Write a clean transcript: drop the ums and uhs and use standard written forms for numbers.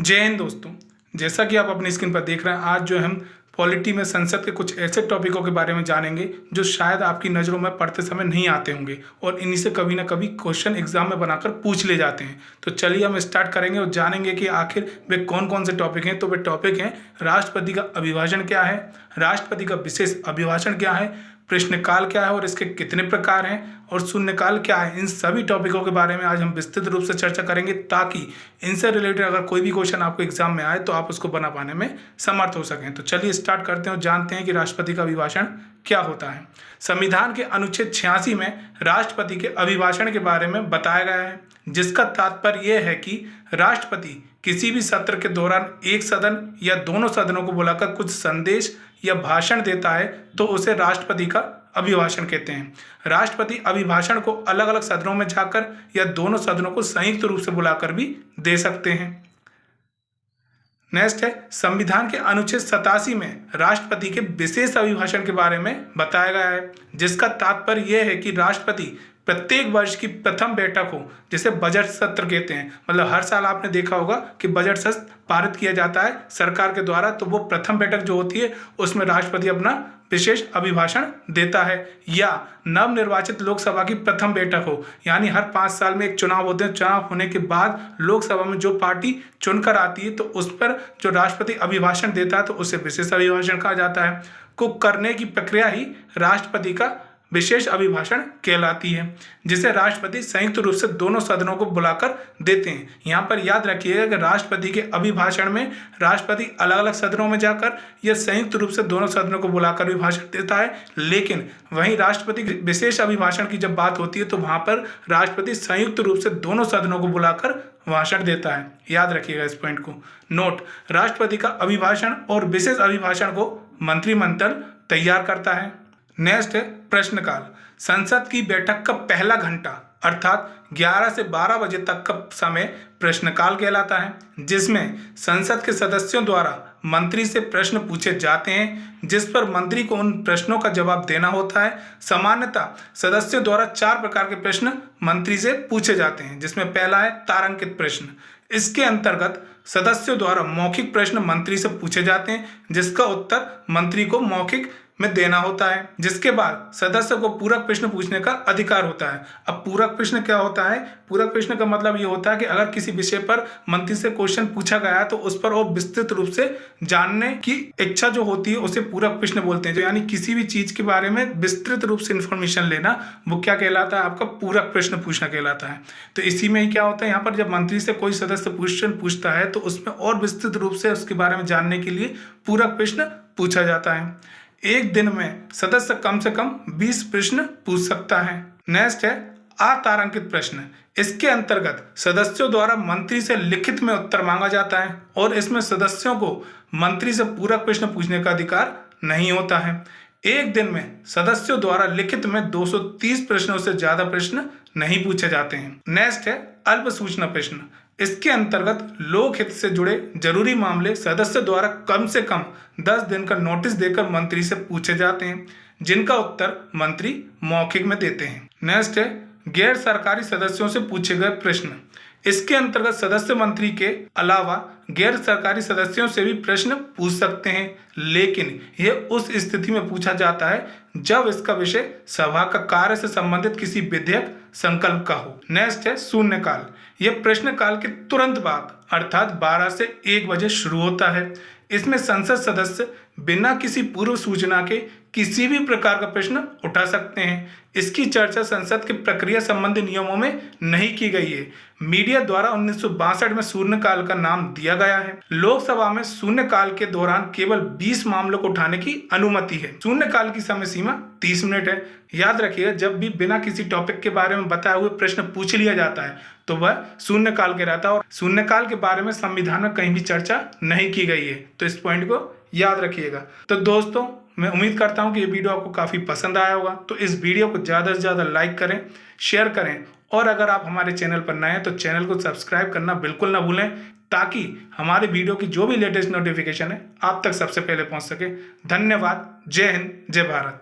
जय हिंद दोस्तों। जैसा कि आप अपनी स्क्रीन पर देख रहे हैं, आज जो हम पॉलिटी में संसद के कुछ ऐसे टॉपिकों के बारे में जानेंगे जो शायद आपकी नज़रों में पढ़ते समय नहीं आते होंगे और इन्हीं से कभी ना कभी क्वेश्चन एग्जाम में बनाकर पूछ ले जाते हैं। तो चलिए हम स्टार्ट करेंगे और जानेंगे कि आखिर वे कौन कौन से टॉपिक हैं। तो वे टॉपिक हैं: राष्ट्रपति का अभिभाषण क्या है, राष्ट्रपति का विशेष अभिभाषण क्या है, प्रश्नकाल क्या है और इसके कितने प्रकार हैं, और शून्यकाल क्या है। इन सभी टॉपिकों के बारे में आज हम विस्तृत रूप से चर्चा करेंगे ताकि इनसे रिलेटेड अगर कोई भी क्वेश्चन आपको एग्जाम में आए तो आप उसको बना पाने में समर्थ हो सकें। तो चलिए स्टार्ट करते हैं और जानते हैं कि राष्ट्रपति का अभिभाषण क्या होता है। संविधान के अनुच्छेद 86 में राष्ट्रपति के अभिभाषण के बारे में बताया गया है, जिसका तात्पर्य यह है कि राष्ट्रपति किसी भी सत्र के दौरान एक सदन या दोनों सदनों को बुलाकर कुछ संदेश या भाषण देता है तो उसे राष्ट्रपति का अभिभाषण कहते हैं। राष्ट्रपति अभिभाषण को अलग अलग सदनों में जाकर या दोनों सदनों को संयुक्त रूप से बुलाकर भी दे सकते हैं। नेक्स्ट है, संविधान के अनुच्छेद 87 में राष्ट्रपति के विशेष अभिभाषण के बारे में बताया गया है, जिसका तात्पर्य यह है कि राष्ट्रपति प्रत्येक वर्ष की प्रथम बैठक हो, जिसे बजट सत्र कहते हैं। मतलब हर साल आपने देखा होगा कि बजट सत्र पारित किया जाता है सरकार के द्वारा, तो वो प्रथम बैठक जो होती है उसमें राष्ट्रपति अपना विशेष अभिभाषण देता है। या नवनिर्वाचित लोकसभा की प्रथम बैठक हो, यानी हर 5 साल में एक चुनाव होते हैं, चुनाव होने के बाद लोकसभा में जो पार्टी चुनकर आती है तो उस पर जो राष्ट्रपति अभिभाषण देता है तो उसे विशेष अभिभाषण कहा जाता है। को करने की प्रक्रिया ही राष्ट्रपति का विशेष अभिभाषण कहलाती है, जिसे राष्ट्रपति संयुक्त रूप से दोनों सदनों को बुलाकर देते हैं। यहाँ पर याद रखिएगा कि राष्ट्रपति के अभिभाषण में राष्ट्रपति अलग अलग सदनों में जाकर या संयुक्त रूप से दोनों सदनों को बुलाकर भी भाषण देता है, लेकिन वहीं राष्ट्रपति के विशेष अभिभाषण की जब बात होती है तो वहाँ पर राष्ट्रपति संयुक्त रूप से दोनों सदनों को बुलाकर भाषण देता है। याद रखिएगा इस पॉइंट को। नोट: राष्ट्रपति का अभिभाषण और विशेष अभिभाषण को मंत्रिमंडल तैयार करता है। नेक्स्ट है प्रश्नकाल। संसद की बैठक का पहला घंटा अर्थात 11 से 12 बजे तक का समय प्रश्नकाल कहलाता है, जिसमें संसद के सदस्यों द्वारा मंत्री से प्रश्न पूछे जाते हैं, जिस पर मंत्री को उन प्रश्नों का जवाब देना होता है। सामान्यतः सदस्यों द्वारा 4 प्रकार के प्रश्न मंत्री से पूछे जाते हैं, जिसमें पहला है तारांकित प्रश्न। इसके अंतर्गत सदस्यों द्वारा मौखिक प्रश्न मंत्री से पूछे जाते हैं, जिसका उत्तर मंत्री को मौखिक में देना होता है। जिसके बाद सदस्य को पूरक प्रश्न पूछने का अधिकार होता है। अब पूरक प्रश्न क्या होता है? पूरक प्रश्न का मतलब ये होता है कि अगर किसी विषय पर मंत्री से क्वेश्चन पूछा गया है तो उस पर वो विस्तृत रूप से जानने की इच्छा जो होती है उसे पूरक प्रश्न बोलते हैं। यानी किसी भी चीज के बारे में विस्तृत रूप से इंफॉर्मेशन लेना, वो क्या कहलाता है? आपका पूरक प्रश्न पूछना कहलाता है। तो इसी में ही क्या होता है, यहाँ पर जब मंत्री से कोई सदस्य क्वेश्चन पूछता है तो उसमें और विस्तृत रूप से उसके बारे में जानने के लिए पूरक प्रश्न पूछा जाता है। एक दिन में सदस्य कम से कम 20 प्रश्न पूछ सकता है। नेक्स्ट है अतारांकित प्रश्न। इसके अंतर्गत सदस्यों द्वारा मंत्री से लिखित में उत्तर मांगा जाता है और इसमें सदस्यों को मंत्री से पूरक प्रश्न पूछने का अधिकार नहीं होता है। एक दिन में सदस्यों द्वारा लिखित में 230 प्रश्नों से ज्यादा प्रश्न नहीं पूछे जाते हैं। नेक्स्ट है अल्प सूचना प्रश्न। इसके अंतर्गत लोक हित से जुड़े जरूरी मामले सदस्य द्वारा कम से कम 10 दिन का नोटिस देकर मंत्री से पूछे जाते हैं, जिनका उत्तर मंत्री मौखिक में देते हैं। नेक्स्ट है गैर सरकारी सदस्यों से पूछे गए प्रश्न। इसके अंतर्गत सदस्य मंत्री के अलावा गैर सरकारी सदस्यों से भी प्रश्न पूछ सकते हैं, लेकिन यह उस स्थिति में पूछा जाता है जब इसका विषय सभा का कार्य से संबंधित किसी विधेयक संकल्प का हो। नेक्स्ट है शून्यकाल। यह प्रश्नकाल के तुरंत बाद अर्थात 12 से 1 बजे शुरू होता है। इसमें संसद सदस्य बिना किसी पूर्व सूचना के किसी भी प्रकार का प्रश्न उठा सकते हैं। इसकी चर्चा संसद के प्रक्रिया संबंधी नियमों में नहीं की गई है। मीडिया द्वारा 1962 में शून्यकाल का नाम दिया गया है। लोकसभा में शून्यकाल के दौरान केवल 20 मामलों को उठाने की अनुमति है। शून्यकाल की समय सीमा 30 मिनट है। याद रखिएगा, जब भी बिना किसी टॉपिक के बारे में बताए हुए प्रश्न पूछ लिया जाता है तो वह शून्यकाल कहलाता है और शून्यकाल के बारे में संविधान में कहीं भी चर्चा नहीं की गई है। तो इस पॉइंट को याद रखिएगा। तो दोस्तों, मैं उम्मीद करता हूं कि ये वीडियो आपको काफ़ी पसंद आया होगा। तो इस वीडियो को ज़्यादा से ज़्यादा लाइक करें, शेयर करें, और अगर आप हमारे चैनल पर नए हैं तो चैनल को सब्सक्राइब करना बिल्कुल ना भूलें, ताकि हमारे वीडियो की जो भी लेटेस्ट नोटिफिकेशन है आप तक सबसे पहले पहुंच सके। धन्यवाद। जय हिंद, जय भारत।